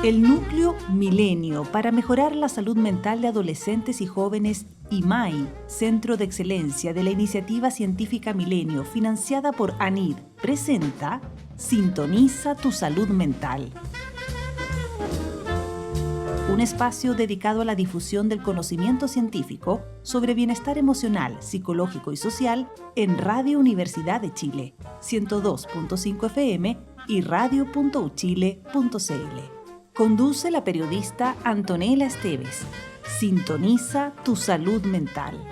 El Núcleo Milenio para mejorar la salud mental de adolescentes y jóvenes IMAI, Centro de Excelencia de la Iniciativa Científica Milenio, financiada por ANID, presenta Sintoniza tu salud mental. Un espacio dedicado a la difusión del conocimiento científico sobre bienestar emocional, psicológico y social en Radio Universidad de Chile, 102.5 FM y radio.uchile.cl. Conduce la periodista Antonella Esteves. Sintoniza tu salud mental.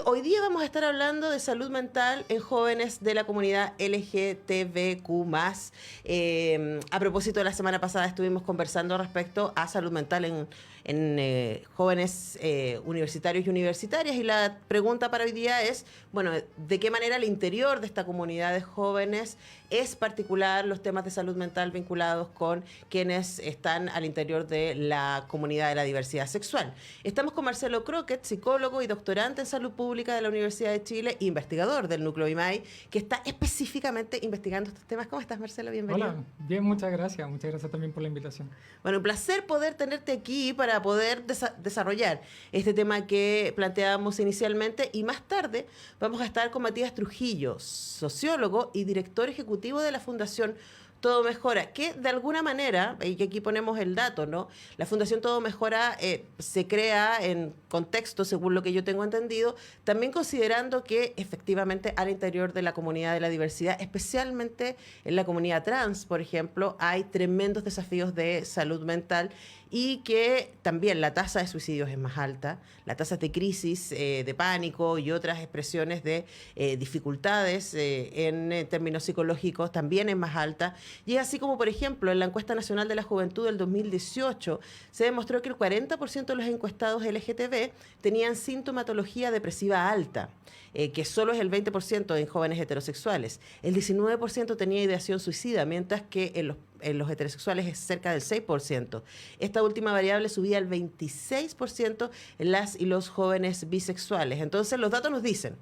Hoy día vamos a estar hablando de salud mental en jóvenes de la comunidad LGTBQ+. A propósito, la semana pasada estuvimos conversando respecto a salud mental en jóvenes universitarios y universitarias, y la pregunta para hoy día es, bueno, ¿de qué manera al interior de esta comunidad de jóvenes es particular los temas de salud mental vinculados con quienes están al interior de la comunidad de la diversidad sexual? Estamos con Marcelo Croquet, psicólogo y doctorante en salud pública de la Universidad de Chile, investigador del Núcleo IMAI, que está específicamente investigando estos temas. ¿Cómo estás, Marcelo? Bienvenido. Hola, bien, muchas gracias. Muchas gracias también por la invitación. Bueno, un placer poder tenerte aquí para poder desarrollar este tema que planteábamos inicialmente, y más tarde vamos a estar con Matías Trujillo, sociólogo y director ejecutivo de la Fundación Todo Mejora, que de alguna manera, y que aquí ponemos el dato, ¿no? La Fundación Todo Mejora se crea en contexto, según lo que yo tengo entendido, también considerando que efectivamente al interior de la comunidad de la diversidad, especialmente en la comunidad trans, por ejemplo, hay tremendos desafíos de salud mental, y que también la tasa de suicidios es más alta, la tasa de crisis, de pánico y otras expresiones de dificultades en términos psicológicos también es más alta. Y es así como, por ejemplo, en la encuesta nacional de la juventud del 2018 se demostró que el 40% de los encuestados LGTB tenían sintomatología depresiva alta, que solo es el 20% en jóvenes heterosexuales. El 19% tenía ideación suicida, mientras que en los heterosexuales es cerca del 6%. Esta última variable subía al 26% en las y los jóvenes bisexuales. Entonces, los datos nos dicen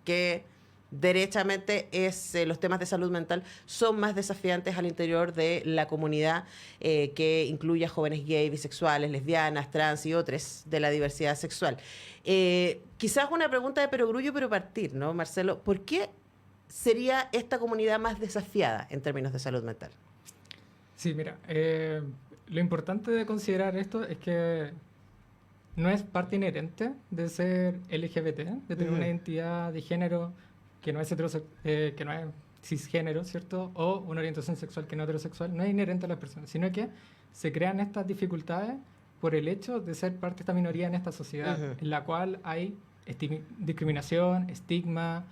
que derechamente los temas de salud mental son más desafiantes al interior de la comunidad, que incluye a jóvenes gay, bisexuales, lesbianas, trans y otros de la diversidad sexual. Quizás una pregunta de perogrullo, pero partir, ¿no, Marcelo? ¿Por qué sería esta comunidad más desafiada en términos de salud mental? Sí, mira, lo importante de considerar esto es que no es parte inherente de ser LGBT, de tener una identidad de género que no es que no es cisgénero, ¿cierto? O una orientación sexual que no es heterosexual. No es inherente a las personas, sino que se crean estas dificultades por el hecho de ser parte de esta minoría en esta sociedad, en la cual hay discriminación, estigma,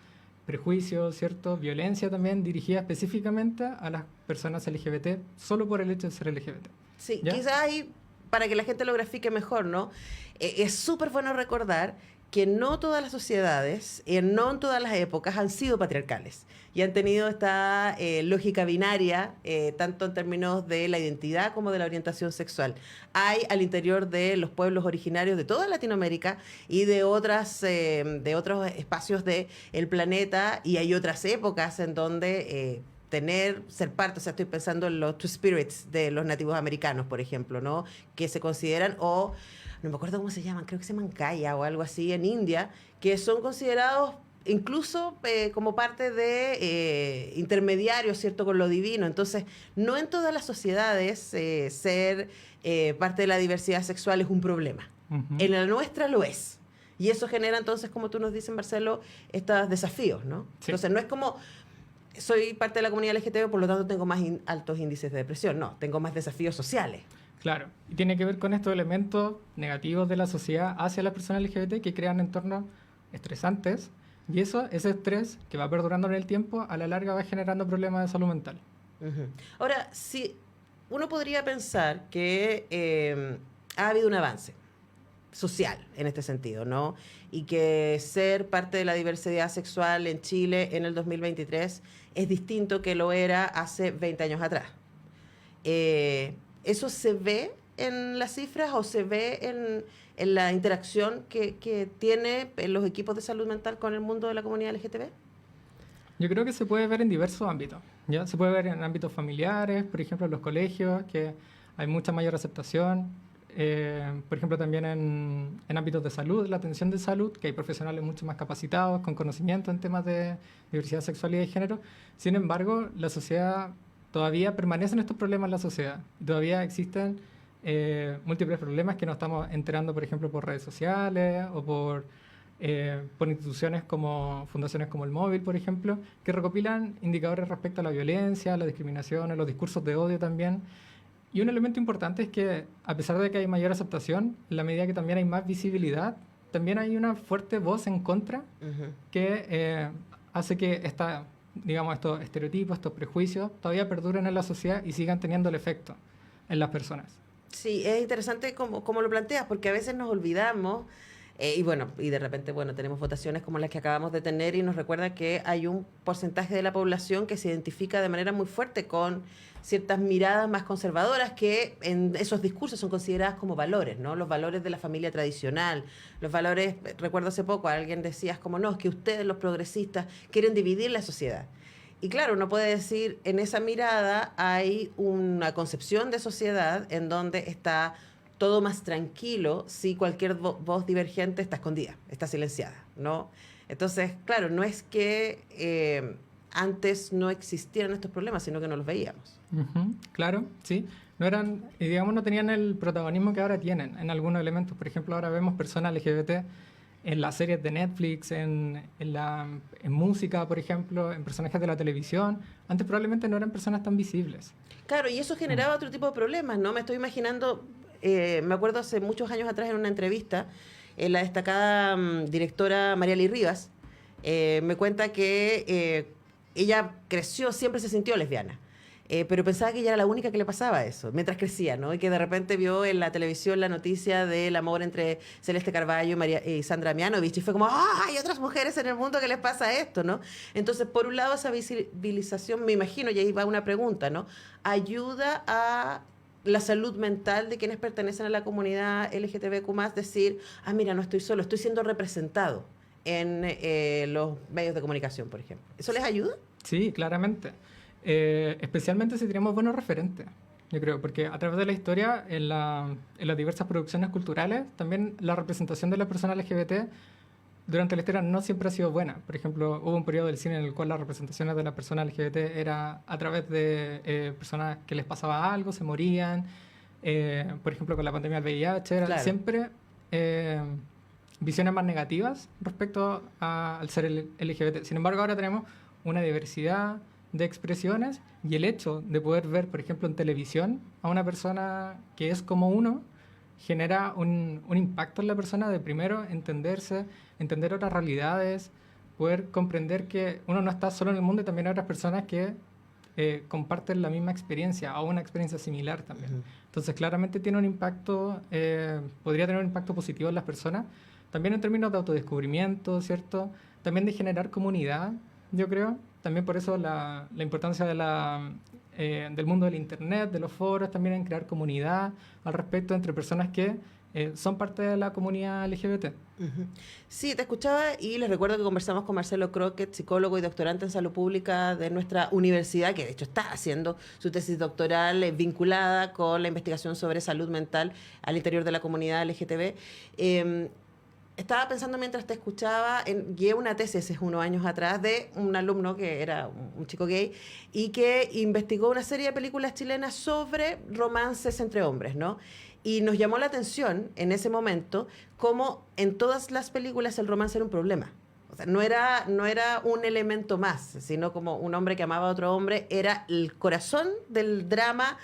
prejuicios, ¿cierto? Violencia también dirigida específicamente a las personas LGBT solo por el hecho de ser LGBT. Sí, ¿ya? Quizás ahí, para que la gente lo grafique mejor, ¿no? Es súper bueno recordar que no todas las sociedades, no en todas las épocas han sido patriarcales y han tenido esta lógica binaria, tanto en términos de la identidad como de la orientación sexual. Hay al interior de los pueblos originarios de toda Latinoamérica y de otros espacios del planeta, y hay otras épocas en donde ser parte, o sea, estoy pensando en los Two Spirits de los nativos americanos, por ejemplo, ¿no? Que se consideran, o no me acuerdo cómo se llaman, creo que se llaman Kaya o algo así en India, que son considerados incluso como parte de intermediarios, ¿cierto?, con lo divino. Entonces, no en todas las sociedades ser parte de la diversidad sexual es un problema. En la nuestra lo es. Y eso genera entonces, como tú nos dices, Marcelo, estos desafíos, ¿no? Sí. Entonces, no es como soy parte de la comunidad LGTB, por lo tanto tengo más altos índices de depresión. No, tengo más desafíos sociales. Claro, y tiene que ver con estos elementos negativos de la sociedad hacia las personas LGBT que crean entornos estresantes, y ese estrés que va perdurando en el tiempo, a la larga va generando problemas de salud mental. Ahora, si uno podría pensar que ha habido un avance social en este sentido, ¿no? Y que ser parte de la diversidad sexual en Chile en el 2023 es distinto que lo era hace 20 años atrás. ¿Eso se ve en las cifras o se ve en la interacción que tiene los equipos de salud mental con el mundo de la comunidad LGTB? Yo creo que se puede ver en diversos ámbitos, ¿ya? Se puede ver en ámbitos familiares, por ejemplo, en los colegios, que hay mucha mayor aceptación. Por ejemplo, también en ámbitos de salud, la atención de salud, que hay profesionales mucho más capacitados, con conocimiento en temas de diversidad sexual y de género. Sin embargo, la sociedad todavía permanecen estos problemas en la sociedad. Todavía existen múltiples problemas que nos estamos enterando, por ejemplo, por redes sociales o por instituciones como fundaciones como el Móvil, por ejemplo, que recopilan indicadores respecto a la violencia, la discriminación, a los discursos de odio también. Y un elemento importante es que, a pesar de que hay mayor aceptación, en la medida que también hay más visibilidad, también hay una fuerte voz en contra que hace que digamos, estos estereotipos, estos prejuicios, todavía perduren en la sociedad y sigan teniendo el efecto en las personas. Sí, es interesante como lo planteas, porque a veces nos olvidamos, y de repente, tenemos votaciones como las que acabamos de tener y nos recuerda que hay un porcentaje de la población que se identifica de manera muy fuerte con ciertas miradas más conservadoras que en esos discursos son consideradas como valores, ¿no? Los valores de la familia tradicional, los valores, recuerdo hace poco, alguien decía como, no, es que ustedes los progresistas quieren dividir la sociedad. Y claro, uno puede decir, en esa mirada hay una concepción de sociedad en donde está todo más tranquilo si cualquier voz divergente está escondida, está silenciada, ¿no? Entonces, claro, no es que antes no existieran estos problemas, sino que no los veíamos. Claro, sí. No eran, y digamos, no tenían el protagonismo que ahora tienen en algunos elementos. Por ejemplo, ahora vemos personas LGBT en las series de Netflix, en música, por ejemplo, en personajes de la televisión. Antes probablemente no eran personas tan visibles. Claro, y eso generaba otro tipo de problemas, ¿no? Me estoy imaginando, me acuerdo hace muchos años atrás en una entrevista, la destacada directora Marialy Rivas me cuenta que ella creció, siempre se sintió lesbiana. Pero pensaba que ella era la única que le pasaba eso, mientras crecía, ¿no? Y que de repente vio en la televisión la noticia del amor entre Celeste Carballo y Sandra Mianovich, y fue como, ¡ah! Hay otras mujeres en el mundo que les pasa esto, ¿no? Entonces, por un lado, esa visibilización, me imagino, y ahí va una pregunta, ¿no? Ayuda a la salud mental de quienes pertenecen a la comunidad LGTBQ+, decir, mira, no estoy solo, estoy siendo representado en los medios de comunicación, por ejemplo. ¿Eso les ayuda? Sí, claramente. Especialmente si tenemos buenos referentes, yo creo, porque a través de la historia, en las diversas producciones culturales, también la representación de las personas LGBT durante la historia no siempre ha sido buena. Por ejemplo, hubo un periodo del cine en el cual las representaciones de las personas LGBT era a través de personas que les pasaba algo, se morían, por ejemplo, con la pandemia del VIH, era siempre visiones más negativas respecto al ser LGBT. Sin embargo, ahora tenemos una diversidad de expresiones y el hecho de poder ver, por ejemplo, en televisión a una persona que es como uno genera un impacto en la persona de primero entenderse, entender otras realidades, poder comprender que uno no está solo en el mundo y también hay otras personas que comparten la misma experiencia o una experiencia similar también. Entonces, claramente tiene un impacto, podría tener un impacto positivo en las personas, también en términos de autodescubrimiento, ¿cierto? También de generar comunidad, yo creo. También por eso la importancia del mundo del Internet, de los foros, también en crear comunidad al respecto entre personas que son parte de la comunidad LGBT. Sí, te escuchaba y les recuerdo que conversamos con Marcelo Croquet, psicólogo y doctorante en salud pública de nuestra universidad, que de hecho está haciendo su tesis doctoral vinculada con la investigación sobre salud mental al interior de la comunidad LGTB. Estaba pensando mientras te escuchaba, guié una tesis hace unos años atrás de un alumno que era un chico gay y que investigó una serie de películas chilenas sobre romances entre hombres, ¿no? Y nos llamó la atención en ese momento cómo en todas las películas el romance era un problema. O sea, no era un elemento más, sino como un hombre que amaba a otro hombre, era el corazón del drama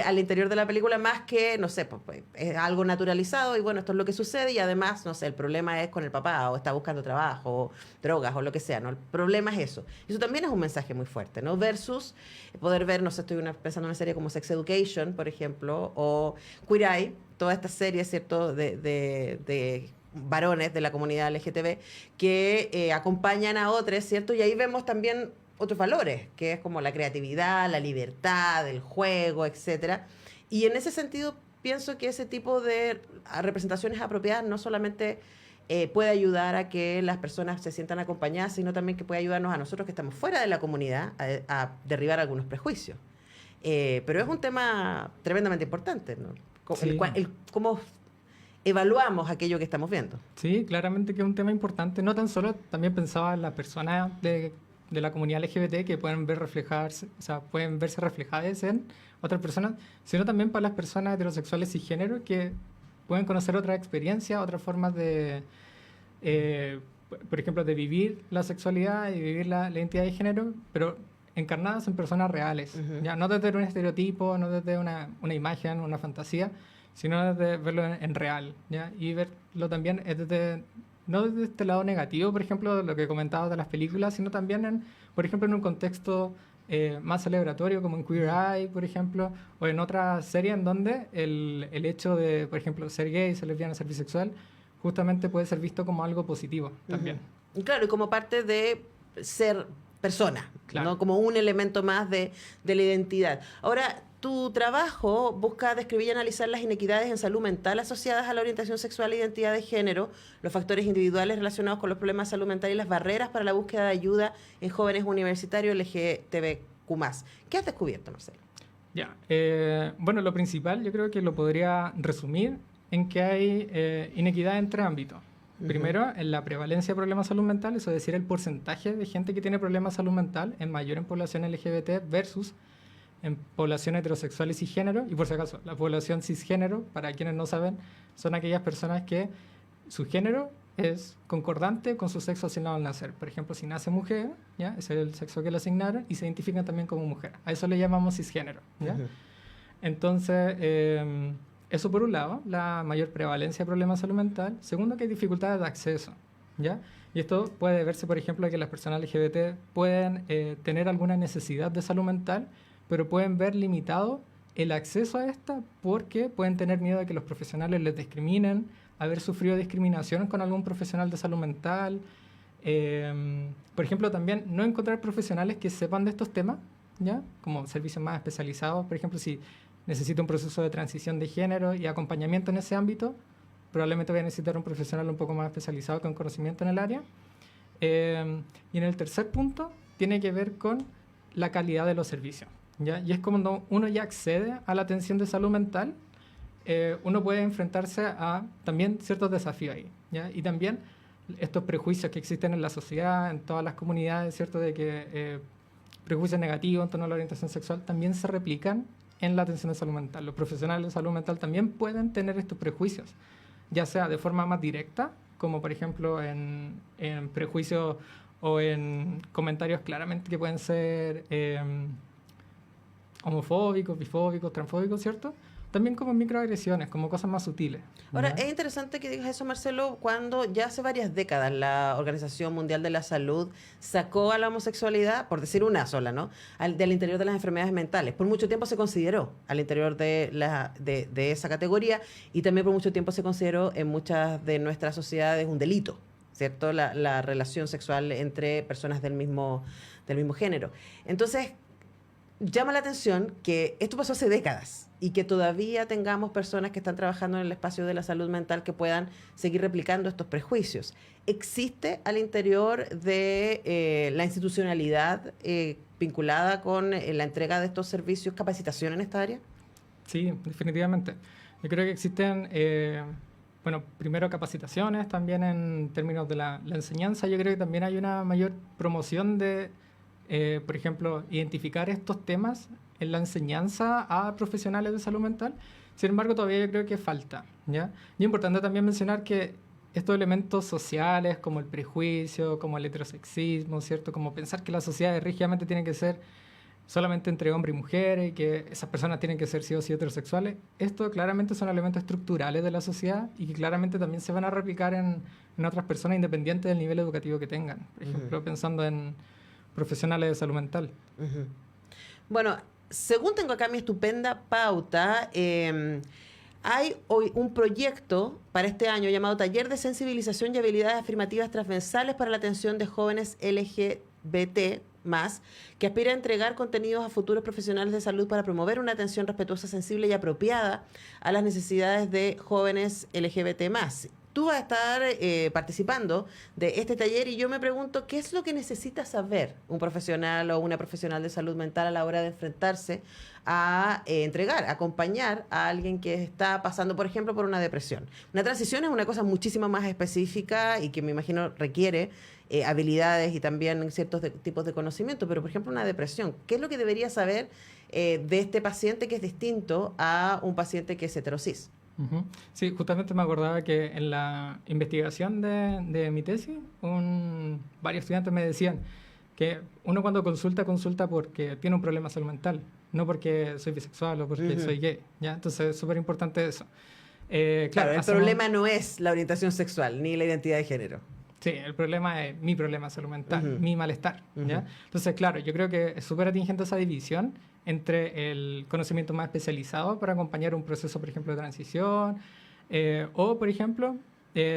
al interior de la película, más que, no sé, pues, es algo naturalizado y bueno, esto es lo que sucede y además, no sé, el problema es con el papá o está buscando trabajo, o drogas o lo que sea, ¿no? El problema es eso. Eso también es un mensaje muy fuerte, ¿no? Versus poder ver, no sé, estoy pensando en una serie como Sex Education, por ejemplo, o Queer Eye, toda esta serie, ¿cierto?, de varones de la comunidad LGTB que acompañan a otros, ¿cierto? Y ahí vemos también otros valores, que es como la creatividad, la libertad, el juego, etcétera. Y en ese sentido pienso que ese tipo de representaciones apropiadas no solamente puede ayudar a que las personas se sientan acompañadas, sino también que puede ayudarnos a nosotros que estamos fuera de la comunidad a derribar algunos prejuicios. Pero es un tema tremendamente importante, ¿no? Sí. Cómo evaluamos aquello que estamos viendo. Sí, claramente que es un tema importante. No tan solo, también pensaba en las personas de la comunidad LGBT que pueden pueden verse reflejadas en otras personas, sino también para las personas heterosexuales y género que pueden conocer otras experiencias, otras formas de, por ejemplo, de vivir la sexualidad y vivir la identidad de género, pero encarnadas en personas reales. Ya no desde un estereotipo, no desde una imagen, una fantasía, sino desde verlo en real, ¿ya? Y verlo también no desde este lado negativo, por ejemplo, lo que comentaba de las películas, sino también, por ejemplo, en un contexto más celebratorio, como en Queer Eye, por ejemplo, o en otra serie en donde el hecho de, por ejemplo, ser gay, ser lesbiana, ser bisexual, justamente puede ser visto como algo positivo también. Y claro, y como parte de ser persona, Claro. ¿no? Como un elemento más de la identidad. Ahora, tu trabajo busca describir y analizar las inequidades en salud mental asociadas a la orientación sexual e identidad de género, los factores individuales relacionados con los problemas de salud mental y las barreras para la búsqueda de ayuda en jóvenes universitarios LGTBQ+. ¿Qué has descubierto, Marcelo? Ya, bueno, lo principal yo creo que lo podría resumir en que hay inequidad entre ámbitos. Primero, en la prevalencia de problemas de salud mental, eso es decir, el porcentaje de gente que tiene problemas de salud mental es mayor en población LGBT versus en población heterosexual y cisgénero. Y por si acaso, la población cisgénero, para quienes no saben, son aquellas personas que su género es concordante con su sexo asignado al nacer. Por ejemplo, si nace mujer, ¿ya? Ese es el sexo que le asignaron y se identifican también como mujer. A eso le llamamos cisgénero, ¿ya? Entonces, eso por un lado, la mayor prevalencia de problemas de salud mental. Segundo, que hay dificultades de acceso, ¿ya? Y esto puede verse, por ejemplo, que las personas LGBT pueden tener alguna necesidad de salud mental, pero pueden ver limitado el acceso a esta porque pueden tener miedo de que los profesionales les discriminen, haber sufrido discriminación con algún profesional de salud mental. Por ejemplo, también no encontrar profesionales que sepan de estos temas, ¿ya? Como servicios más especializados. Por ejemplo, si necesito un proceso de transición de género y acompañamiento en ese ámbito, probablemente voy a necesitar un profesional un poco más especializado con conocimiento en el área. Y en el tercer punto tiene que ver con la calidad de los servicios, ¿ya? Y es cuando uno ya accede a la atención de salud mental, uno puede enfrentarse a también ciertos desafíos ahí, ¿ya? Y también estos prejuicios que existen en la sociedad, en todas las comunidades, ¿cierto? De que prejuicios negativos en torno a la orientación sexual también se replican en la atención de salud mental. Los profesionales de salud mental también pueden tener estos prejuicios, ya sea de forma más directa, como por ejemplo en prejuicios o en comentarios claramente que pueden ser homofóbicos, bifóbicos, transfóbicos, ¿cierto? También como microagresiones, como cosas más sutiles. Ahora, ¿ya? es interesante que digas eso, Marcelo, cuando ya hace varias décadas la Organización Mundial de la Salud sacó a la homosexualidad, por decir una sola, ¿no?, del interior de las enfermedades mentales. Por mucho tiempo se consideró al interior de esa categoría y también por mucho tiempo se consideró en muchas de nuestras sociedades un delito, ¿cierto? La relación sexual entre personas del mismo género. Entonces, llama la atención que esto pasó hace décadas y que todavía tengamos personas que están trabajando en el espacio de la salud mental que puedan seguir replicando estos prejuicios. ¿Existe al interior de la institucionalidad vinculada con la entrega de estos servicios capacitación en esta área? Sí, definitivamente. Yo creo que existen, primero capacitaciones, también en términos de la enseñanza. Yo creo que también hay una mayor promoción de, por ejemplo, identificar estos temas en la enseñanza a profesionales de salud mental. Sin embargo, todavía yo creo que falta, ¿ya? Y es importante también mencionar que estos elementos sociales, como el prejuicio, como el heterosexismo, ¿cierto? Como pensar que la sociedad rígidamente tiene que ser solamente entre hombres y mujeres y que esas personas tienen que ser sí o sí heterosexuales, esto claramente son elementos estructurales de la sociedad y que claramente también se van a replicar en otras personas independiente del nivel educativo que tengan. Por ejemplo, pensando en profesionales de salud mental. Bueno, según tengo acá mi estupenda pauta, hay hoy un proyecto para este año llamado Taller de Sensibilización y Habilidades Afirmativas Transversales para la Atención de Jóvenes LGBT+, que aspira a entregar contenidos a futuros profesionales de salud para promover una atención respetuosa, sensible y apropiada a las necesidades de jóvenes LGBT+. tú vas a estar participando de este taller y yo me pregunto, ¿qué es lo que necesita saber un profesional o una profesional de salud mental a la hora de enfrentarse a acompañar a alguien que está pasando, por ejemplo, por una depresión? Una transición es una cosa muchísimo más específica y que me imagino requiere habilidades y también ciertos tipos de conocimiento, pero por ejemplo una depresión, ¿qué es lo que debería saber de este paciente que es distinto a un paciente que es heterosis? Ujú. Sí, justamente me acordaba que en la investigación de mi tesis, varios estudiantes me decían que uno cuando consulta porque tiene un problema de salud mental, no porque soy bisexual o porque soy gay, ¿ya? Entonces es súper importante eso. Claro, el problema no es la orientación sexual ni la identidad de género. Sí, el problema es mi problema de salud mental, mi malestar, ¿ya? Entonces, claro, yo creo que es súper atingente esa división entre el conocimiento más especializado para acompañar un proceso, por ejemplo, de transición, o, por ejemplo,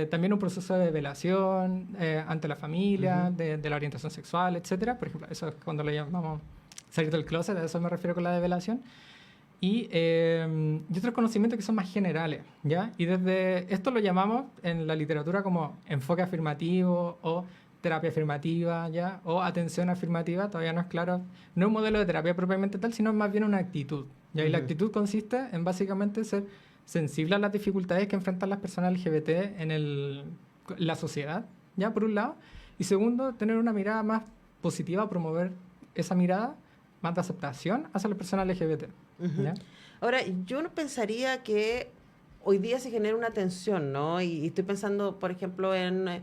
también un proceso de develación ante la familia, de la orientación sexual, etcétera. Por ejemplo, eso es cuando lo llamamos salir del closet, a eso me refiero con la develación. Y otros conocimientos que son más generales, ¿ya? Y desde esto lo llamamos en la literatura como enfoque afirmativo o terapia afirmativa, ¿ya? O atención afirmativa, todavía no es claro, no es un modelo de terapia propiamente tal, sino más bien una actitud, ¿ya? Y la actitud consiste en básicamente ser sensible a las dificultades que enfrentan las personas LGBT en la sociedad, ¿ya? Por un lado, y segundo, tener una mirada más positiva, promover esa mirada más de aceptación hacia las personas LGBT. ¿Ya? Ahora, yo no pensaría que hoy día se genera una tensión, ¿no? Y estoy pensando, por ejemplo, en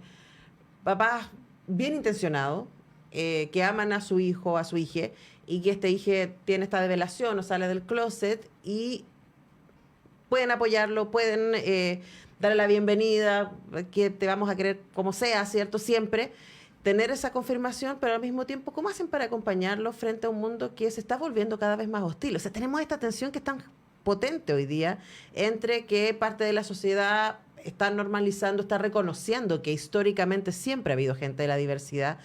papás bien intencionados que aman a su hijo, a su hija, y que este hijo tiene esta develación o sale del closet y pueden apoyarlo, pueden darle la bienvenida, que te vamos a querer como sea, ¿cierto? Siempre tener esa confirmación, pero al mismo tiempo, ¿cómo hacen para acompañarlo frente a un mundo que se está volviendo cada vez más hostil? O sea, tenemos esta tensión que es tan potente hoy día entre que parte de la sociedad está normalizando, está reconociendo que históricamente siempre ha habido gente de la diversidad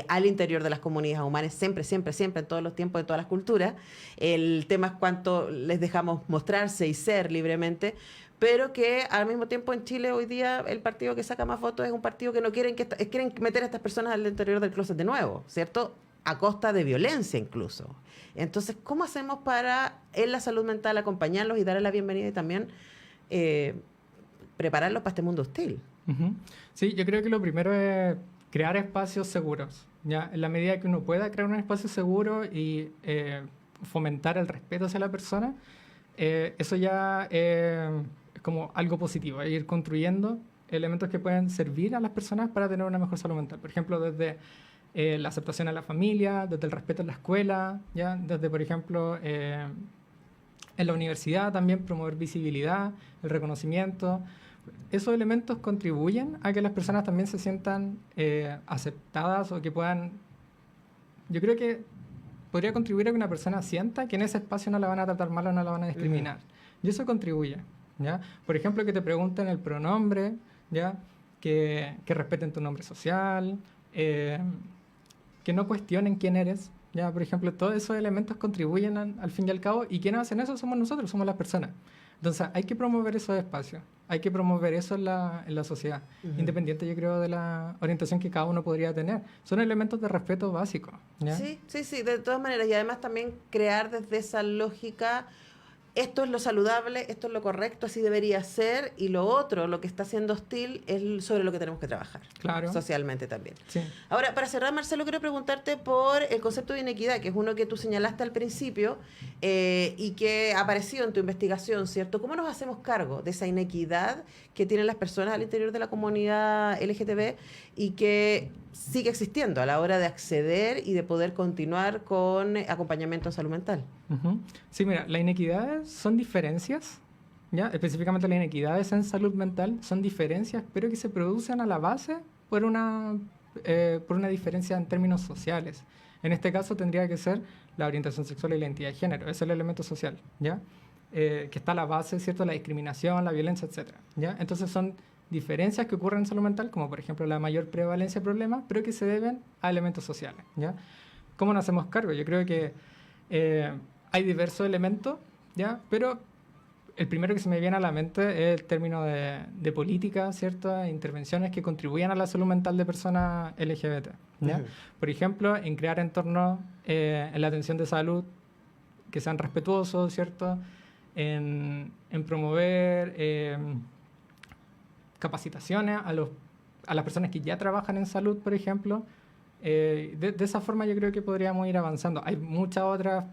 al interior de las comunidades humanas, siempre, siempre, siempre, en todos los tiempos, en todas las culturas. El tema es cuánto les dejamos mostrarse y ser libremente, pero que al mismo tiempo en Chile hoy día el partido que saca más votos es un partido que no quieren quieren meter a estas personas al interior del closet de nuevo, ¿cierto? A costa de violencia incluso. Entonces, ¿cómo hacemos para en la salud mental acompañarlos y darles la bienvenida y también prepararlos para este mundo hostil? Sí, yo creo que lo primero es crear espacios seguros, ¿ya? En la medida que uno pueda crear un espacio seguro y fomentar el respeto hacia la persona, eso ya es como algo positivo, ir construyendo elementos que pueden servir a las personas para tener una mejor salud mental. Por ejemplo, desde la aceptación a la familia, desde el respeto en la escuela, ¿ya? Desde, por ejemplo, en la universidad también promover visibilidad, el reconocimiento. Esos elementos contribuyen a que las personas también se sientan aceptadas o que puedan... Yo creo que podría contribuir a que una persona sienta que en ese espacio no la van a tratar mal o no la van a discriminar. Y eso contribuye, ¿ya? Por ejemplo, que te pregunten el pronombre, ¿ya? Que respeten tu nombre social, que no cuestionen quién eres, ¿ya? Por ejemplo, todos esos elementos contribuyen al fin y al cabo, y quienes hacen eso somos nosotros, somos las personas. Entonces, hay que promover esos espacios, hay que promover eso en la sociedad, independiente, yo creo, de la orientación que cada uno podría tener. Son elementos de respeto básicos, ¿ya? Sí, sí, sí, de todas maneras. Y además también crear desde esa lógica, esto es lo saludable, esto es lo correcto, así debería ser, y lo otro, lo que está siendo hostil, es sobre lo que tenemos que trabajar. Claro. Socialmente también. Sí. Ahora, para cerrar, Marcelo, quiero preguntarte por el concepto de inequidad, que es uno que tú señalaste al principio y que ha aparecido en tu investigación, ¿cierto? ¿Cómo nos hacemos cargo de esa inequidad que tienen las personas al interior de la comunidad LGTB y que sigue existiendo a la hora de acceder y de poder continuar con acompañamiento en salud mental? Sí, mira, las inequidades son diferencias, ¿ya? Específicamente las inequidades en salud mental son diferencias, pero que se producen a la base por una diferencia en términos sociales. En este caso tendría que ser la orientación sexual y la identidad de género, es el elemento social, ¿ya? Que está a la base, ¿cierto?, la discriminación, la violencia, etcétera, ¿ya? Entonces son diferencias que ocurren en salud mental, como por ejemplo la mayor prevalencia de problemas, pero que se deben a elementos sociales, ¿ya? ¿Cómo nos hacemos cargo? Yo creo que hay diversos elementos, ¿ya? Pero el primero que se me viene a la mente es el término de política, ¿cierto? Intervenciones que contribuyan a la salud mental de personas LGBT, ¿ya? Por ejemplo, en crear entornos en la atención de salud que sean respetuosos, ¿cierto? En promover capacitaciones a las personas que ya trabajan en salud, por ejemplo. De esa forma yo creo que podríamos ir avanzando. Hay muchas otras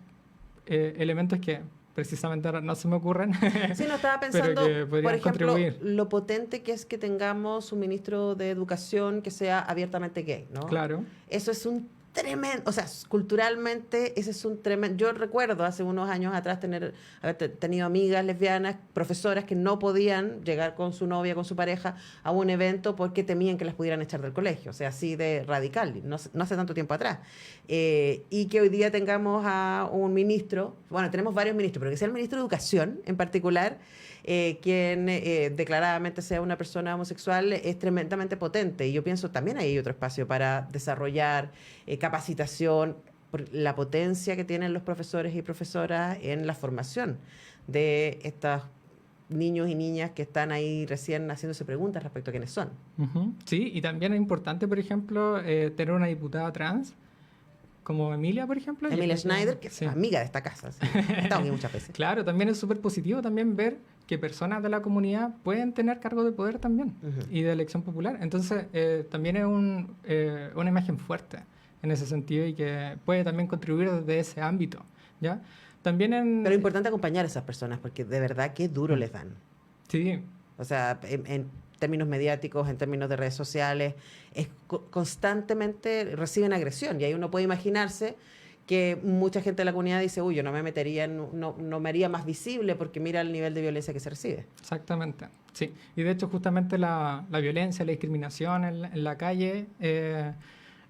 elementos que precisamente ahora no se me ocurren. Sí, no estaba pensando, por ejemplo, lo potente que es que tengamos un ministro de educación que sea abiertamente gay, ¿no? Claro. Eso es un tremendo, o sea, culturalmente ese es un tremendo. Yo recuerdo hace unos años atrás haber tenido amigas lesbianas, profesoras que no podían llegar con su novia, con su pareja a un evento porque temían que las pudieran echar del colegio, o sea, así de radical, no hace tanto tiempo atrás. Y que hoy día tengamos a un ministro, bueno, tenemos varios ministros, pero que sea el ministro de Educación en particular, quien declaradamente sea una persona homosexual, es tremendamente potente. Y yo pienso también hay otro espacio para desarrollar capacitación, por la potencia que tienen los profesores y profesoras en la formación de estos niños y niñas que están ahí recién haciéndose preguntas respecto a quiénes son. Sí, y también es importante, por ejemplo, tener una diputada trans como Emilia, por ejemplo. Emilia Schneider, que es amiga de esta casa. Sí. Estamos aquí muchas veces. Claro, también es súper positivo también ver que personas de la comunidad pueden tener cargo de poder también y de elección popular. Entonces, también es una imagen fuerte en ese sentido y que puede también contribuir desde ese ámbito, ¿ya? También Pero es importante acompañar a esas personas porque de verdad qué duro les dan. Sí. O sea, en términos mediáticos, en términos de redes sociales, constantemente reciben agresión. Y ahí uno puede imaginarse que mucha gente de la comunidad dice, uy, yo no me metería, no me haría más visible porque mira el nivel de violencia que se recibe. Exactamente, sí. Y de hecho justamente la violencia, la discriminación en la calle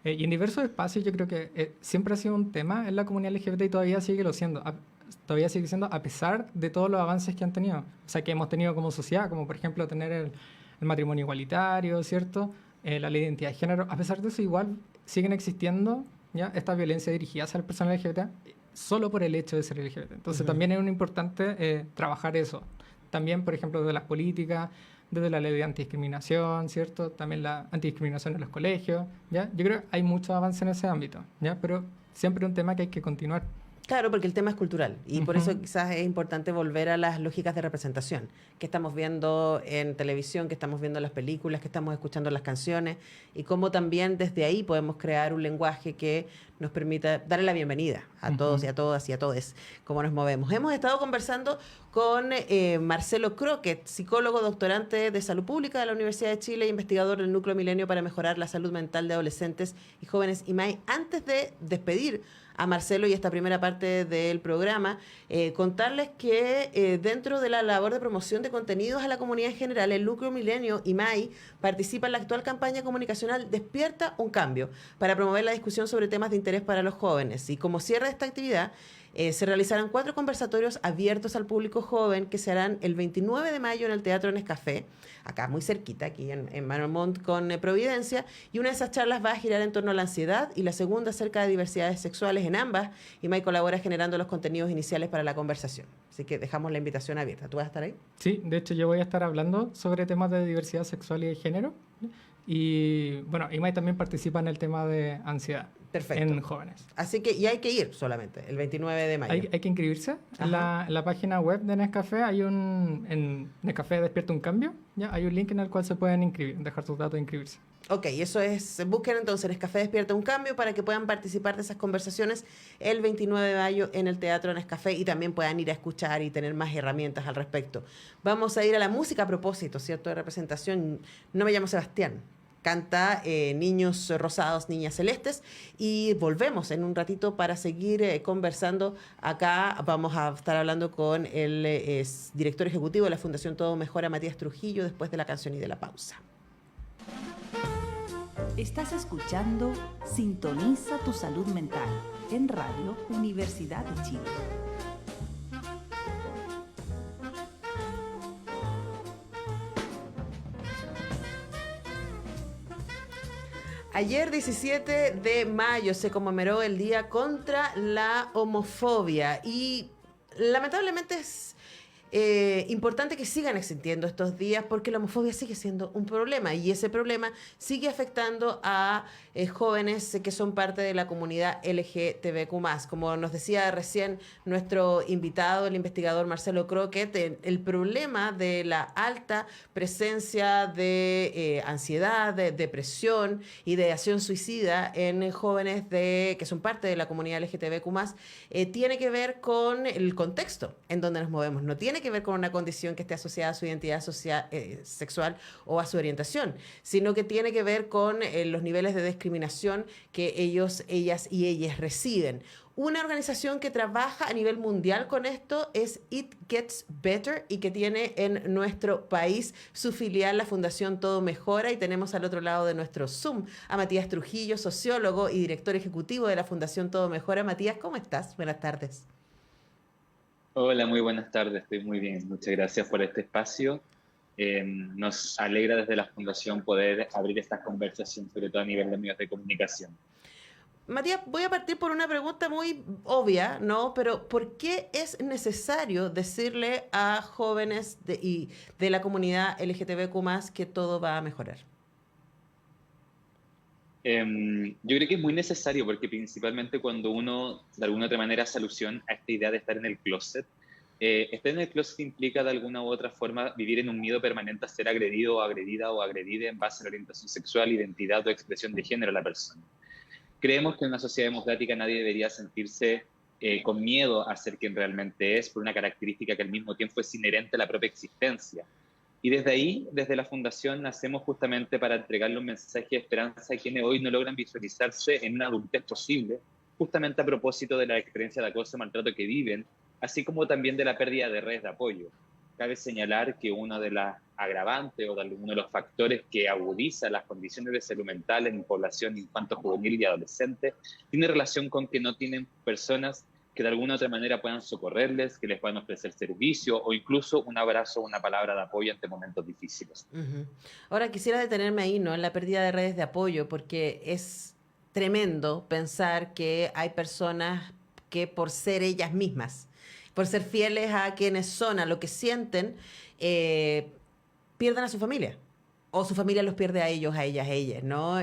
y en diversos espacios yo creo que siempre ha sido un tema en la comunidad LGBT y todavía sigue siendo a pesar de todos los avances que han tenido. O sea, que hemos tenido como sociedad, como por ejemplo tener el matrimonio igualitario, ¿cierto? La ley de identidad de género. A pesar de eso, igual siguen existiendo ¿ya? Esta violencia dirigida hacia las personas LGBT solo por el hecho de ser LGBT. Entonces, también es muy importante trabajar eso. También, por ejemplo, de las políticas, desde la ley de antidiscriminación, ¿cierto? También la antidiscriminación en los colegios, ¿ya? Yo creo que hay mucho avance en ese ámbito, ¿ya? Pero siempre un tema que hay que continuar. Claro, porque el tema es cultural y por eso quizás es importante volver a las lógicas de representación que estamos viendo en televisión, que estamos viendo en las películas, que estamos escuchando en las canciones y cómo también desde ahí podemos crear un lenguaje que nos permita darle la bienvenida a todos y a todas y a todes, cómo nos movemos. Hemos estado conversando con Marcelo Croquet, psicólogo doctorante de Salud Pública de la Universidad de Chile, investigador del Núcleo Milenio para mejorar la salud mental de adolescentes y jóvenes IMAI. Antes de despedir a Marcelo y esta primera parte del programa, contarles que dentro de la labor de promoción de contenidos a la comunidad en general, el Núcleo Milenio IMAI participa en la actual campaña comunicacional Despierta un Cambio para promover la discusión sobre temas de interés para los jóvenes. Y como cierre de esta actividad, se realizarán 4 conversatorios abiertos al público joven que se harán el 29 de mayo en el Teatro Nescafé, acá muy cerquita, aquí en Manuel Montt con Providencia, y una de esas charlas va a girar en torno a la ansiedad y la segunda acerca de diversidades sexuales en ambas, y May colabora generando los contenidos iniciales para la conversación. Así que dejamos la invitación abierta. ¿Tú vas a estar ahí? Sí, de hecho yo voy a estar hablando sobre temas de diversidad sexual y de género, y bueno, IMAI también participa en el tema de ansiedad. Perfecto. En jóvenes. Así que, y hay que ir solamente, el 29 de mayo. Hay que inscribirse. En la página web de Nescafé hay en Nescafé Despierta un Cambio, ¿ya? Hay un link en el cual se pueden inscribir, dejar sus datos de inscribirse. Ok, eso es, busquen entonces Nescafé Despierta un Cambio para que puedan participar de esas conversaciones el 29 de mayo en el Teatro Nescafé y también puedan ir a escuchar y tener más herramientas al respecto. Vamos a ir a la música a propósito, ¿cierto? De representación. No me llamo Sebastián. Canta Niños Rosados, Niñas Celestes y volvemos en un ratito para seguir conversando. Acá vamos a estar hablando con el director ejecutivo de la Fundación Todo Mejora, Matías Trujillo, después de la canción y de la pausa. Estás escuchando Sintoniza tu salud mental en Radio Universidad de Chile. Ayer, 17 de mayo, se conmemoró el Día contra la Homofobia y lamentablemente importante que sigan existiendo estos días porque la homofobia sigue siendo un problema y ese problema sigue afectando a jóvenes que son parte de la comunidad LGTBQ+. Como nos decía recién nuestro invitado, el investigador Marcelo Crockett, el problema de la alta presencia de ansiedad, de depresión y de acción suicida en jóvenes que son parte de la comunidad LGTBQ+, tiene que ver con el contexto en donde nos movemos. No tiene que ver con una condición que esté asociada a su identidad sexual o a su orientación, sino que tiene que ver con los niveles de discriminación que ellos, ellas y ellas reciben. Una organización que trabaja a nivel mundial con esto es It Gets Better y que tiene en nuestro país su filial, la Fundación Todo Mejora, y tenemos al otro lado de nuestro Zoom a Matías Trujillo, sociólogo y director ejecutivo de la Fundación Todo Mejora. Matías, ¿cómo estás? Buenas tardes. Hola, muy buenas tardes, estoy muy bien. Muchas gracias por este espacio. Nos alegra desde la Fundación poder abrir esta conversación, sobre todo a nivel de medios de comunicación. Matías, voy a partir por una pregunta muy obvia, ¿no? Pero ¿por qué es necesario decirle a jóvenes de la comunidad LGTBQ+ que todo va a mejorar? Yo creo que es muy necesario porque principalmente cuando uno de alguna otra manera hace alusión a esta idea de estar en el closet, estar en el closet implica de alguna u otra forma vivir en un miedo permanente a ser agredido o agredida o agredida en base a la orientación sexual, identidad o expresión de género de la persona. Creemos que en una sociedad democrática nadie debería sentirse con miedo a ser quien realmente es por una característica que al mismo tiempo es inherente a la propia existencia. Y desde ahí, desde la Fundación, nacemos justamente para entregarle un mensaje de esperanza a quienes hoy no logran visualizarse en una adultez posible, justamente a propósito de la experiencia de acoso y maltrato que viven, así como también de la pérdida de redes de apoyo. Cabe señalar que uno de las agravantes o uno de los factores que agudiza las condiciones de salud mental en población infanto-juvenil y adolescente tiene relación con que no tienen personas que de alguna u otra manera puedan socorrerles, que les puedan ofrecer servicio o incluso un abrazo o una palabra de apoyo ante momentos difíciles. Uh-huh. Ahora quisiera detenerme ahí, ¿no? En la pérdida de redes de apoyo, porque es tremendo pensar que hay personas que por ser ellas mismas, por ser fieles a quienes son, a lo que sienten, pierden a su familia. O su familia los pierde a ellos, a ellas, ¿no?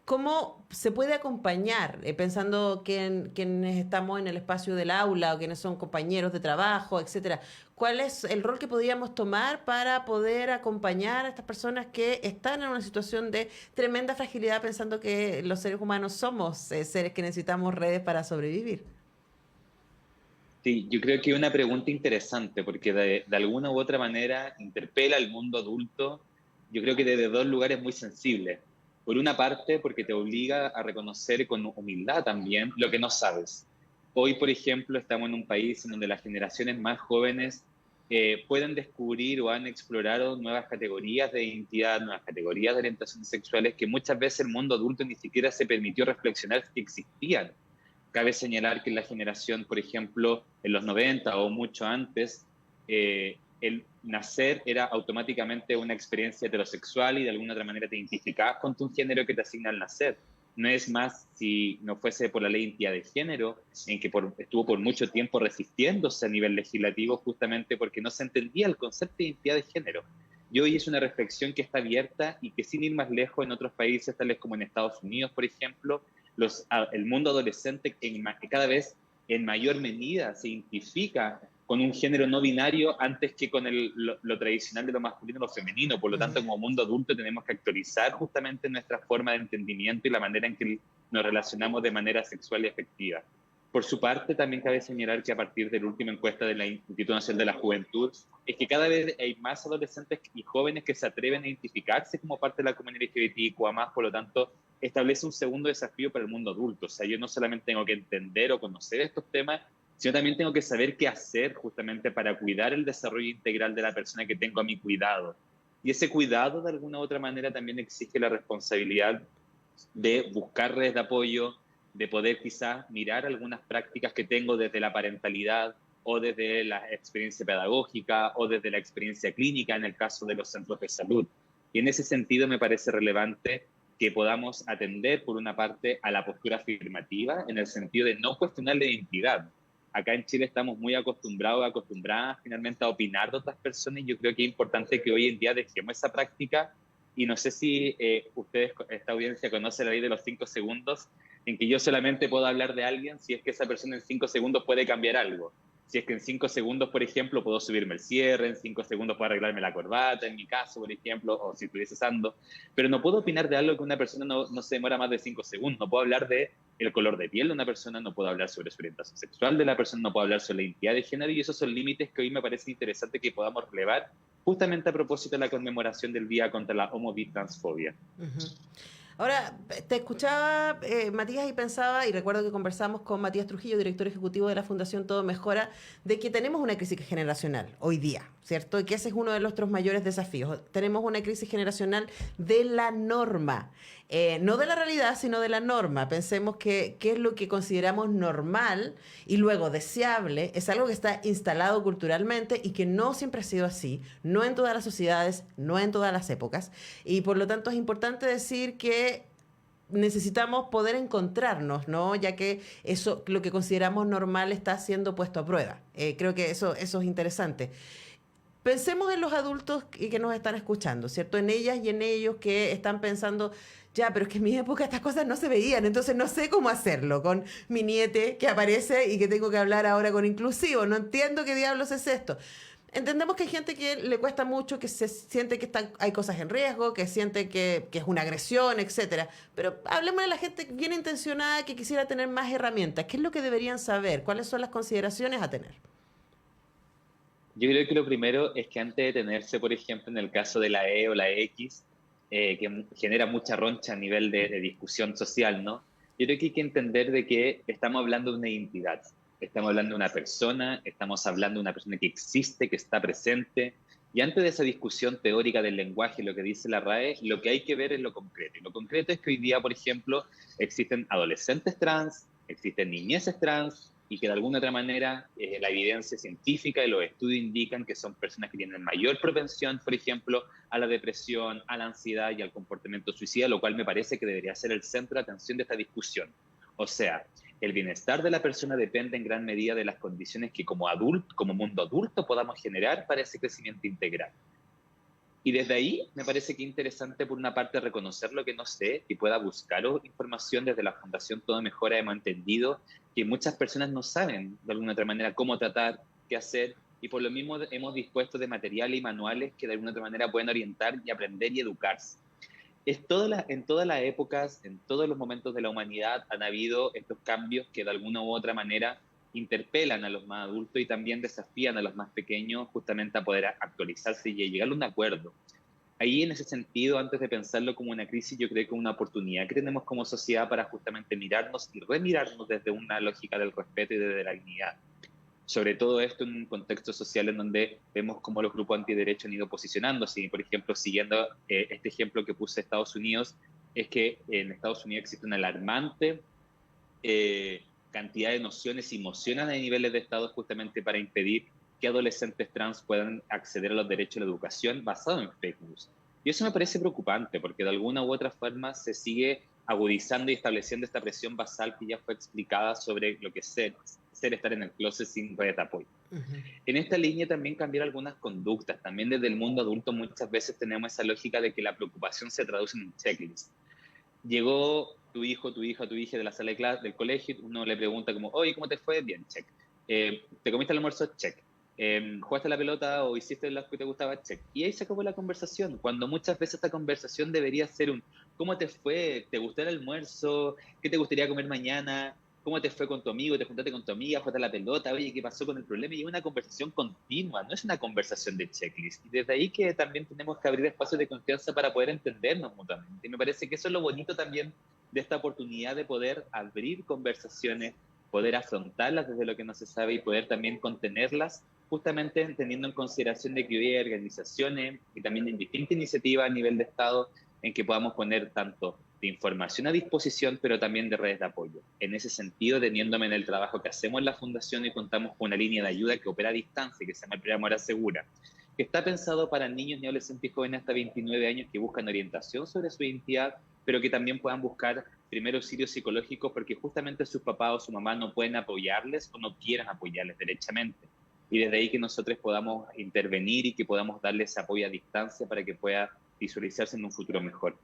¿Cómo se puede acompañar, pensando que quienes estamos en el espacio del aula o quienes son compañeros de trabajo, etcétera? ¿Cuál es el rol que podríamos tomar para poder acompañar a estas personas que están en una situación de tremenda fragilidad, pensando que los seres humanos somos seres que necesitamos redes para sobrevivir? Sí, yo creo que es una pregunta interesante porque de alguna u otra manera interpela al mundo adulto, yo creo que desde dos lugares muy sensibles. Por una parte, porque te obliga a reconocer con humildad también lo que no sabes. Hoy, por ejemplo, estamos en un país en donde las generaciones más jóvenes pueden descubrir o han explorado nuevas categorías de identidad, nuevas categorías de orientaciones sexuales que muchas veces el mundo adulto ni siquiera se permitió reflexionar que existían. Cabe señalar que en la generación, por ejemplo, en los 90 o mucho antes, el nacer era automáticamente una experiencia heterosexual y de alguna otra manera te identificabas con tu género que te asigna al nacer. No es más si no fuese por la ley de identidad de género, en que estuvo por mucho tiempo resistiéndose a nivel legislativo justamente porque no se entendía el concepto de identidad de género. Y hoy es una reflexión que está abierta y que sin ir más lejos en otros países, tales como en Estados Unidos, por ejemplo, el mundo adolescente que cada vez en mayor medida se identifica con un género no binario antes que con lo tradicional de lo masculino o lo femenino. Por lo tanto, como mundo adulto tenemos que actualizar justamente nuestra forma de entendimiento y la manera en que nos relacionamos de manera sexual y afectiva. Por su parte, también cabe señalar que a partir de la última encuesta de la Instituto Nacional de la Juventud, es que cada vez hay más adolescentes y jóvenes que se atreven a identificarse como parte de la comunidad LGBTIQA+, por lo tanto, establece un segundo desafío para el mundo adulto. O sea, yo no solamente tengo que entender o conocer estos temas, sino también tengo que saber qué hacer justamente para cuidar el desarrollo integral de la persona que tengo a mi cuidado. Y ese cuidado, de alguna u otra manera, también exige la responsabilidad de buscar redes de apoyo, de poder quizás mirar algunas prácticas que tengo desde la parentalidad o desde la experiencia pedagógica o desde la experiencia clínica en el caso de los centros de salud. Y en ese sentido me parece relevante que podamos atender, por una parte, a la postura afirmativa en el sentido de no cuestionar la identidad. acá en Chile estamos muy acostumbradas finalmente a opinar de otras personas, y yo creo que es importante que hoy en día dejemos esa práctica. Y no sé si ustedes, esta audiencia, conoce la ley de los 5 segundos, en que yo solamente puedo hablar de alguien si es que esa persona en 5 segundos puede cambiar algo. Si es que en 5 segundos, por ejemplo, puedo subirme el cierre, en 5 segundos puedo arreglarme la corbata, en mi caso, por ejemplo, o si estuviese usando. Pero no puedo opinar de algo que una persona no se demora más de 5 segundos. No puedo hablar de el color de piel de una persona, no puedo hablar sobre su orientación sexual de la persona, no puedo hablar sobre la identidad de género, y esos son límites que hoy me parece interesante que podamos relevar, justamente a propósito de la conmemoración del Día contra la Homo-Bi-Transfobia. Ahora, te escuchaba, Matías, y pensaba, y recuerdo que conversamos con Matías Trujillo, director ejecutivo de la Fundación Todo Mejora, de que tenemos una crisis generacional hoy día, ¿cierto? Y que ese es uno de nuestros mayores desafíos. Tenemos una crisis generacional de la norma, no de la realidad, sino de la norma. Pensemos que qué es lo que consideramos normal y luego deseable es algo que está instalado culturalmente y que no siempre ha sido así, no en todas las sociedades, no en todas las épocas. Y por lo tanto es importante decir que necesitamos poder encontrarnos, ¿no? Ya que eso, lo que consideramos normal, está siendo puesto a prueba. Creo que eso es interesante. Pensemos en los adultos que nos están escuchando, ¿cierto? En ellas y en ellos que están pensando, ya, pero es que en mi época estas cosas no se veían, entonces no sé cómo hacerlo con mi niete que aparece y que tengo que hablar ahora con inclusivo. No entiendo qué diablos es esto. Entendemos que hay gente que le cuesta mucho, que se siente que hay cosas en riesgo, que siente que es una agresión, etcétera. Pero hablemos de la gente bien intencionada que quisiera tener más herramientas. ¿Qué es lo que deberían saber? ¿Cuáles son las consideraciones a tener? Yo creo que lo primero es que antes de detenerse, por ejemplo, en el caso de la E o la X, que genera mucha roncha a nivel de discusión social, ¿no? Yo creo que hay que entender de que estamos hablando de una identidad, estamos hablando de una persona, estamos hablando de una persona que existe, que está presente, y antes de esa discusión teórica del lenguaje, lo que dice la RAE, lo que hay que ver es lo concreto. Y lo concreto es que hoy día, por ejemplo, existen adolescentes trans, existen niñeces trans, y que de alguna otra manera la evidencia científica y los estudios indican que son personas que tienen mayor propensión, por ejemplo, a la depresión, a la ansiedad y al comportamiento suicida, lo cual me parece que debería ser el centro de atención de esta discusión. O sea, el bienestar de la persona depende en gran medida de las condiciones que como adulto, como mundo adulto, podamos generar para ese crecimiento integral. Y desde ahí me parece que es interesante, por una parte, reconocer lo que no sé y pueda buscar información. Desde la Fundación Todo Mejora hemos entendido que muchas personas no saben de alguna otra manera cómo tratar, qué hacer, y por lo mismo hemos dispuesto de materiales y manuales que de alguna otra manera pueden orientar y aprender y educarse. En todas las épocas, en todos los momentos de la humanidad han habido estos cambios que de alguna u otra manera interpelan a los más adultos y también desafían a los más pequeños justamente a poder actualizarse y a llegar a un acuerdo. Ahí, en ese sentido, antes de pensarlo como una crisis, yo creo que es una oportunidad que tenemos como sociedad para justamente mirarnos y remirarnos desde una lógica del respeto y desde la dignidad. Sobre todo esto en un contexto social en donde vemos cómo los grupos antiderechos han ido posicionándose. Y, por ejemplo, siguiendo este ejemplo que puse de Estados Unidos, es que en Estados Unidos existe una alarmante cantidad de nociones y mociones a niveles de Estado justamente para impedir que adolescentes trans puedan acceder a los derechos a la educación basado en fake news. Y eso me parece preocupante porque de alguna u otra forma se sigue agudizando y estableciendo esta presión basal que ya fue explicada sobre lo que es ser estar en el closet sin red de apoyo. En esta línea también cambiar algunas conductas. También desde el mundo adulto muchas veces tenemos esa lógica de que la preocupación se traduce en un checklist. Llegó tu hijo, tu hija, tu hija de la sala de clase, del colegio, uno le pregunta como, oye, ¿cómo te fue? Bien, check. ¿Te comiste el almuerzo? Check. ¿Jugaste la pelota o hiciste lo que te gustaba? Check. Y ahí se acabó la conversación, cuando muchas veces esta conversación debería ser un ¿cómo te fue? ¿Te gustó el almuerzo? ¿Qué te gustaría comer mañana? ¿Cómo te fue con tu amigo? ¿Te juntaste con tu amiga? ¿Jugaste la pelota? Oye, ¿qué pasó con el problema? Y es una conversación continua, no es una conversación de checklist. Y desde ahí que también tenemos que abrir espacios de confianza para poder entendernos mutuamente. Y me parece que eso es lo bonito también de esta oportunidad de poder abrir conversaciones, poder afrontarlas desde lo que no se sabe y poder también contenerlas, justamente teniendo en consideración de que hoy hay organizaciones y también en distintas iniciativas a nivel de Estado en que podamos poner tanto de información a disposición, pero también de redes de apoyo. En ese sentido, teniéndome en el trabajo que hacemos en la Fundación y contamos con una línea de ayuda que opera a distancia, que se llama el programa Hora Segura, que está pensado para niños y adolescentes jóvenes hasta 29 años que buscan orientación sobre su identidad, pero que también puedan buscar primer auxilio psicológico porque justamente sus papás o su mamá no pueden apoyarles o no quieren apoyarles derechamente. Y desde ahí que nosotros podamos intervenir y que podamos darles apoyo a distancia para que pueda visualizarse en un futuro mejor.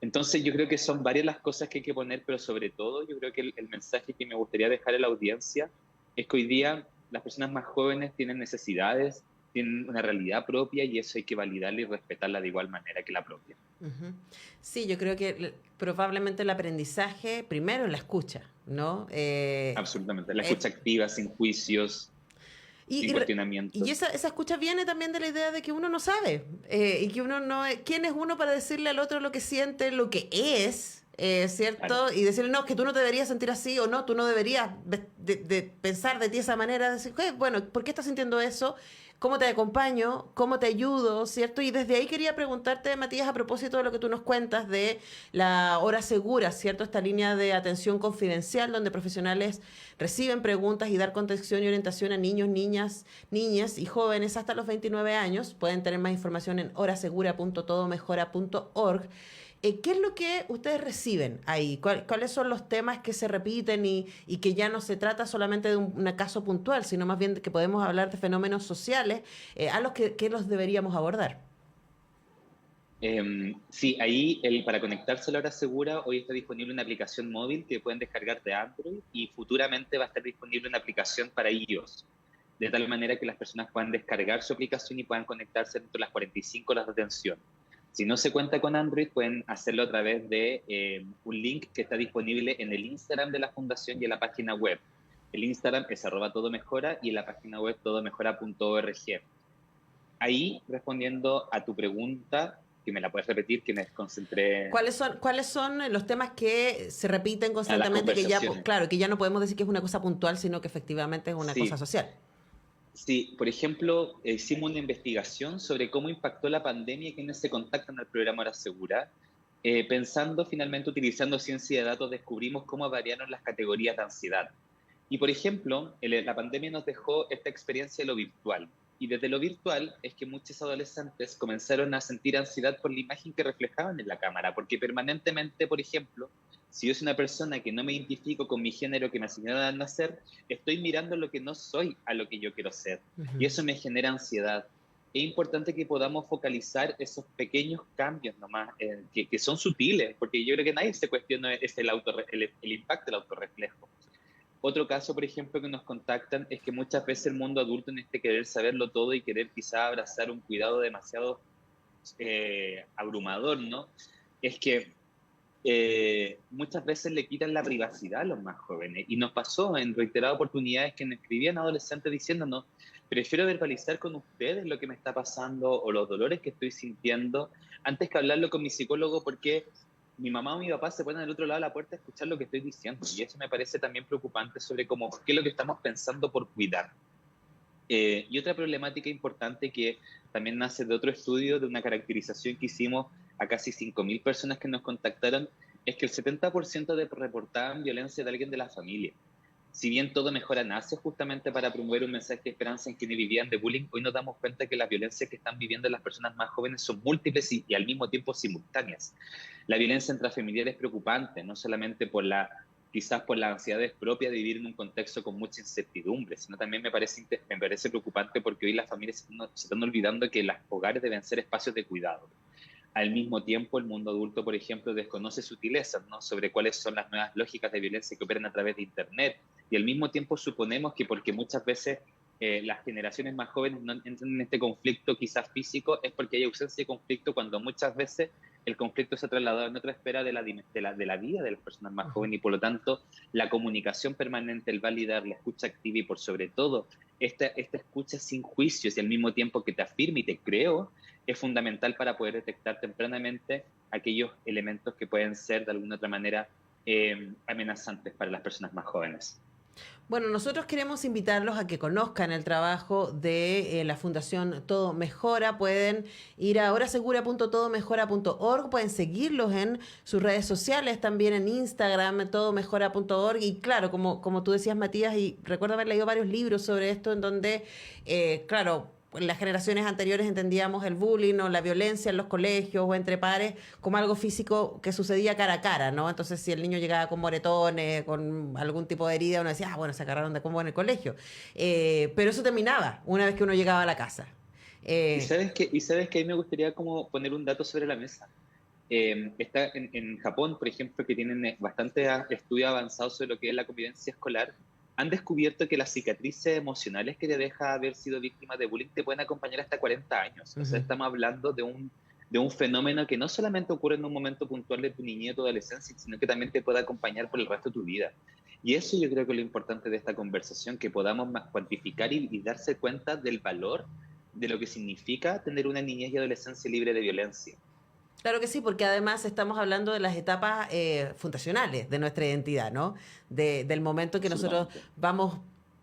Entonces yo creo que son varias las cosas que hay que poner, pero sobre todo yo creo que el mensaje que me gustaría dejar a la audiencia es que hoy día las personas más jóvenes tienen necesidades, tienen una realidad propia y eso hay que validarla y respetarla de igual manera que la propia. Ujú. Sí, yo creo que probablemente el aprendizaje primero en la escucha, ¿no? Absolutamente, la escucha activa, sin juicios, sin cuestionamientos. Y esa escucha viene también de la idea de que uno no sabe y que uno no... ¿Quién es uno para decirle al otro lo que siente, lo que es? ¿Cierto? Claro. Y decirle, no, que tú no te deberías sentir así o no, tú no deberías de pensar de ti de esa manera. Decir, bueno, ¿por qué estás sintiendo eso? ¿Cómo te acompaño? ¿Cómo te ayudo? ¿Cierto? Y desde ahí quería preguntarte, Matías, a propósito de lo que tú nos cuentas de la hora segura, ¿cierto? Esta línea de atención confidencial donde profesionales reciben preguntas y dar contención y orientación a niños, niñas y jóvenes hasta los 29 años. Pueden tener más información en horasegura.todomejora.org. ¿Qué es lo que ustedes reciben ahí? ¿Cuáles son los temas que se repiten y que ya no se trata solamente de un caso puntual, sino más bien que podemos hablar de fenómenos sociales a los que los deberíamos abordar? Sí, ahí para conectarse a la hora segura, hoy está disponible una aplicación móvil que pueden descargar de Android y futuramente va a estar disponible una aplicación para iOS, de tal manera que las personas puedan descargar su aplicación y puedan conectarse dentro de las 45 horas de atención. Si no se cuenta con Android, pueden hacerlo a través de un link que está disponible en el Instagram de la Fundación y en la página web. El Instagram es @todomejora y en la página web todomejora.org. Ahí, respondiendo a tu pregunta, que me la puedes repetir, que me concentré... ¿Cuáles son los temas que se repiten constantemente, que ya, claro, que ya no podemos decir que es una cosa puntual, sino que efectivamente es una cosa social? Sí, por ejemplo, hicimos una investigación sobre cómo impactó la pandemia y quienes se contactan al programa Hora Segura. Pensando, finalmente, utilizando ciencia de datos, descubrimos cómo variaron las categorías de ansiedad. Y, por ejemplo, la pandemia nos dejó esta experiencia de lo virtual. Y desde lo virtual es que muchos adolescentes comenzaron a sentir ansiedad por la imagen que reflejaban en la cámara, porque permanentemente, por ejemplo, si yo soy una persona que no me identifico con mi género que me asignaron al nacer, estoy mirando lo que no soy a lo que yo quiero ser. Uh-huh. Y eso me genera ansiedad. Es importante que podamos focalizar esos pequeños cambios nomás, que son sutiles, porque yo creo que nadie se cuestiona el impacto del autorreflejo. Otro caso, por ejemplo, que nos contactan es que muchas veces el mundo adulto en este querer saberlo todo y querer quizá abrazar un cuidado demasiado abrumador, ¿no? Es que muchas veces le quitan la privacidad a los más jóvenes. Y nos pasó en reiteradas oportunidades que nos escribían adolescentes diciéndonos, prefiero verbalizar con ustedes lo que me está pasando o los dolores que estoy sintiendo antes que hablarlo con mi psicólogo, porque mi mamá o mi papá se ponen al otro lado de la puerta a escuchar lo que estoy diciendo. Y eso me parece también preocupante sobre cómo, qué es lo que estamos pensando por cuidar. Y otra problemática importante que también nace de otro estudio, de una caracterización que hicimos a casi 5.000 personas que nos contactaron, es que el 70% reportaban violencia de alguien de la familia. Si bien Todo Mejora nace justamente para promover un mensaje de esperanza en quienes vivían de bullying, hoy nos damos cuenta que las violencias que están viviendo las personas más jóvenes son múltiples y al mismo tiempo simultáneas. La violencia intrafamiliar es preocupante, no solamente quizás por las ansiedades propias de vivir en un contexto con mucha incertidumbre, sino también me parece preocupante porque hoy las familias se están olvidando que los hogares deben ser espacios de cuidado. Al mismo tiempo, el mundo adulto, por ejemplo, desconoce sutilezas, ¿no?, sobre cuáles son las nuevas lógicas de violencia que operan a través de Internet. Y al mismo tiempo suponemos que porque muchas veces las generaciones más jóvenes no entran en este conflicto quizás físico, es porque hay ausencia de conflicto, cuando muchas veces el conflicto se ha trasladado en otra esfera de la vida de las personas más jóvenes, y por lo tanto la comunicación permanente, el validar, la escucha activa y por sobre todo esta escucha sin juicios y al mismo tiempo que te afirme y te creo, es fundamental para poder detectar tempranamente aquellos elementos que pueden ser de alguna otra manera amenazantes para las personas más jóvenes. Bueno, nosotros queremos invitarlos a que conozcan el trabajo de la Fundación Todo Mejora. Pueden ir a horasegura.todomejora.org, pueden seguirlos en sus redes sociales, también en Instagram, todomejora.org. Y claro, como tú decías, Matías, y recuerdo haber leído varios libros sobre esto, en donde, claro, en las generaciones anteriores entendíamos el bullying o la violencia en los colegios o entre pares como algo físico que sucedía cara a cara, ¿no? Entonces, si el niño llegaba con moretones, con algún tipo de herida, uno decía, bueno, se agarraron de combo en el colegio. Pero eso terminaba una vez que uno llegaba a la casa. Y sabes que ahí me gustaría como poner un dato sobre la mesa. Está en Japón, por ejemplo, que tienen bastante estudios avanzados sobre lo que es la convivencia escolar, han descubierto que las cicatrices emocionales que te deja haber sido víctima de bullying te pueden acompañar hasta 40 años. O sea, estamos hablando de un fenómeno que no solamente ocurre en un momento puntual de tu niñez o adolescencia, sino que también te puede acompañar por el resto de tu vida. Y eso yo creo que es lo importante de esta conversación, que podamos cuantificar y darse cuenta del valor de lo que significa tener una niñez y adolescencia libre de violencia. Claro que sí, porque además estamos hablando de las etapas fundacionales de nuestra identidad, ¿no? Del momento que nosotros vamos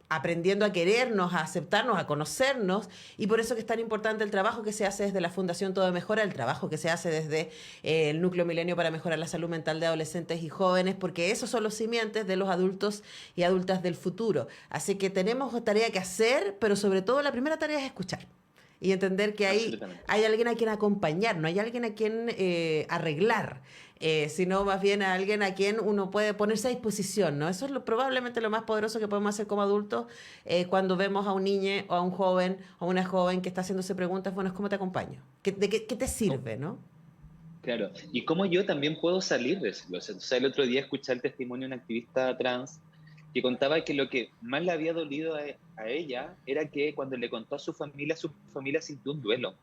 aprendiendo a querernos, a aceptarnos, a conocernos, y por eso que es tan importante el trabajo que se hace desde la Fundación Todo Mejora, el trabajo que se hace desde el Núcleo Milenio para mejorar la salud mental de adolescentes y jóvenes, porque esos son los simientes de los adultos y adultas del futuro. Así que tenemos tarea que hacer, pero sobre todo la primera tarea es escuchar. Y entender que hay alguien a quien acompañar, no hay alguien a quien arreglar, sino más bien a alguien a quien uno puede ponerse a disposición, ¿no? Eso es probablemente lo más poderoso que podemos hacer como adultos cuando vemos a un niño o a un joven o a una joven que está haciéndose preguntas, bueno, ¿cómo te acompaño? ¿Qué te sirve, no? Claro, y cómo yo también puedo salir de eso. O sea, el otro día escuché el testimonio de una activista trans que contaba que lo que más le había dolido a ella era que cuando le contó a su familia sintió un duelo.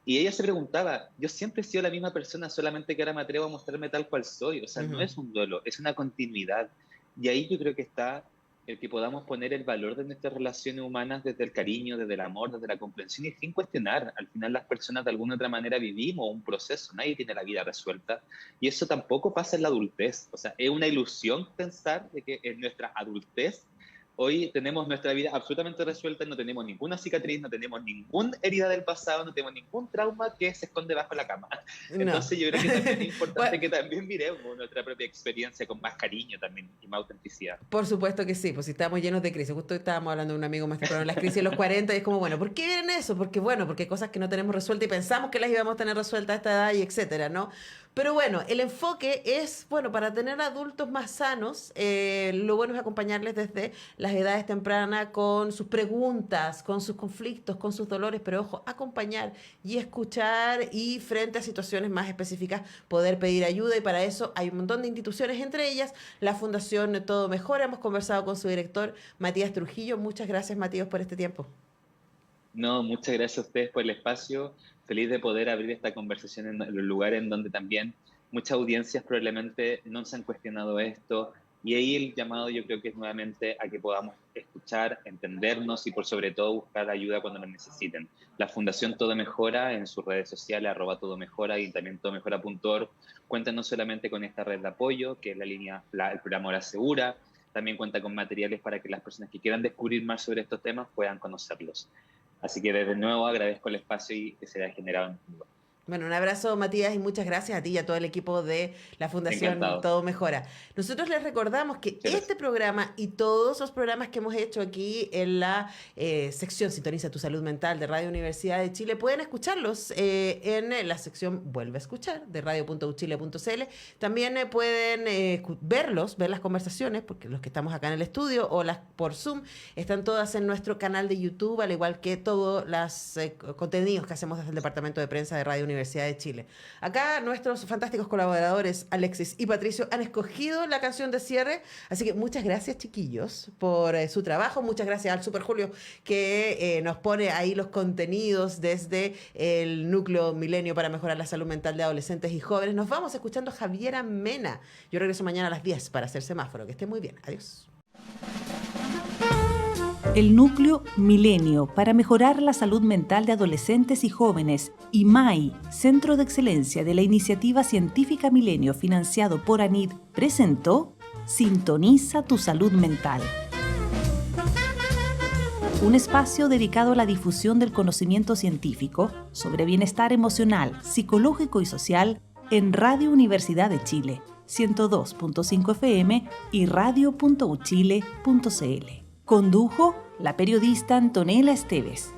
Y ella se preguntaba, yo siempre he sido la misma persona, solamente que ahora me atrevo a mostrarme tal cual soy. O sea, no es un duelo, es una continuidad. Y ahí yo creo que está el que podamos poner el valor de nuestras relaciones humanas desde el cariño, desde el amor, desde la comprensión y sin cuestionar. Al final las personas de alguna otra manera vivimos un proceso, nadie tiene la vida resuelta y eso tampoco pasa en la adultez. O sea, es una ilusión pensar de que en nuestra adultez hoy tenemos nuestra vida absolutamente resuelta, no tenemos ninguna cicatriz, no tenemos ninguna herida del pasado, no tenemos ningún trauma que se esconde bajo la cama. Entonces yo creo que también es importante que también miremos nuestra propia experiencia con más cariño también y más autenticidad. Por supuesto que sí, pues si estamos llenos de crisis. Justo estábamos hablando de un amigo más temprano en las crisis de los 40 y es como, bueno, ¿por qué vienen eso? Porque hay cosas que no tenemos resueltas y pensamos que las íbamos a tener resueltas a esta edad y etcétera, ¿no? Pero bueno, el enfoque es, para tener adultos más sanos, lo bueno es acompañarles desde las edades tempranas con sus preguntas, con sus conflictos, con sus dolores, pero ojo, acompañar y escuchar y frente a situaciones más específicas poder pedir ayuda y para eso hay un montón de instituciones, entre ellas la Fundación Todo Mejora. Hemos conversado con su director, Matías Trujillo. Muchas gracias, Matías, por este tiempo. No, muchas gracias a ustedes por el espacio. Feliz de poder abrir esta conversación en los lugares en donde también muchas audiencias probablemente no se han cuestionado esto. Y ahí el llamado yo creo que es nuevamente a que podamos escuchar, entendernos y por sobre todo buscar ayuda cuando nos necesiten. La Fundación Todo Mejora en sus redes sociales, @todomejora y también todomejora.org, cuenta no solamente con esta red de apoyo, que es el programa Hora Segura, también cuenta con materiales para que las personas que quieran descubrir más sobre estos temas puedan conocerlos. Así que desde nuevo agradezco el espacio y que se haya generado en el lugar. Bueno, un abrazo, Matías, y muchas gracias a ti y a todo el equipo de la Fundación Encantado. Todo Mejora. Nosotros les recordamos que este programa y todos los programas que hemos hecho aquí en la sección Sintoniza tu Salud Mental de Radio Universidad de Chile, pueden escucharlos en la sección Vuelve a Escuchar de radio.uchile.cl. También pueden ver las conversaciones, porque los que estamos acá en el estudio o las por Zoom, están todas en nuestro canal de YouTube, al igual que todos los contenidos que hacemos desde el Departamento de Prensa de Radio Universidad de Chile. Acá nuestros fantásticos colaboradores Alexis y Patricio han escogido la canción de cierre, así que muchas gracias, chiquillos, por su trabajo. Muchas gracias al Super Julio que nos pone ahí los contenidos desde el Núcleo Milenio para mejorar la salud mental de adolescentes y jóvenes. Nos vamos escuchando a Javiera Mena. Yo regreso mañana a las 10 para hacer semáforo. Que esté muy bien. Adiós. El Núcleo Milenio para mejorar la salud mental de adolescentes y jóvenes y MAI, Centro de Excelencia de la Iniciativa Científica Milenio financiado por ANID, presentó Sintoniza tu Salud Mental. Un espacio dedicado a la difusión del conocimiento científico sobre bienestar emocional, psicológico y social en Radio Universidad de Chile, 102.5 FM y radio.uchile.cl. Condujo la periodista Antonella Esteves.